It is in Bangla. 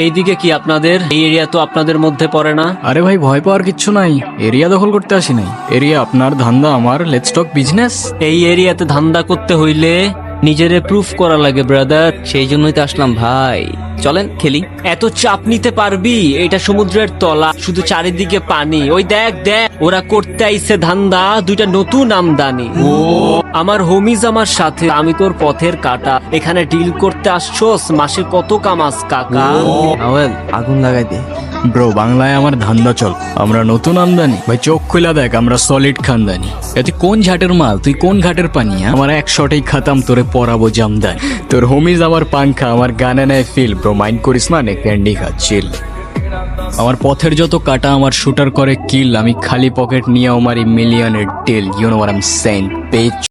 এইদিকে কি আপনাদের? এই এরিয়া তো আপনাদের মধ্যে পড়ে না। আরে ভাই, ভয় পাওয়ার কিচ্ছু নাই, এরিয়া দখল করতে আসি নাই। এরিয়া আপনার, ধান্দা আমার, লেটস টক বিজনেস। এই এরিয়াতে ধান্দা করতে হইলে নিজেরে প্রুফ করা লাগে ব্রাদার। সেই জন্যই তো আসলাম ভাই, চলেন খেলি। এত চাপ নিতে পারবি? এটা সমুদ্রের তলা, শুধু চারিদিকে পানি। ওই দেখ দেখ, ওরা করতে আইছে ধান্দা, দুইটা নতুন আমদানি। আমার হোমিজ আমার সাথে, আমি তোর পথের কাটা। এখানে ডিল করতে আসছোস, মাসে কত কামাস কাকা? আওয়েল আগুন লাগাই দে। ব্রো, বাংলায় আমার ধান্দা চল, আমরা নতুন আমদানি। ভাই চোখ খুলা দেখ, আমরা সলিড খানদানি। এতে কোন ঝাটের মাল, তুই কোন ঘাটের পানি? আমার এক শটেই খাতাম, তোরে পরাবো জামদানি। তোর হোমিজ আমার পাংখা, আমার গানে নেয় ফিল। ব্রো মাইন্ড করিস না, নে ক্যান্ডি খা, চিল। আমার পথের যত কাটা আমার শুটার করে কিল, আমি খালি পকেট নিয়ে আমার মিলিয়নের deal. You know what I am saying, page.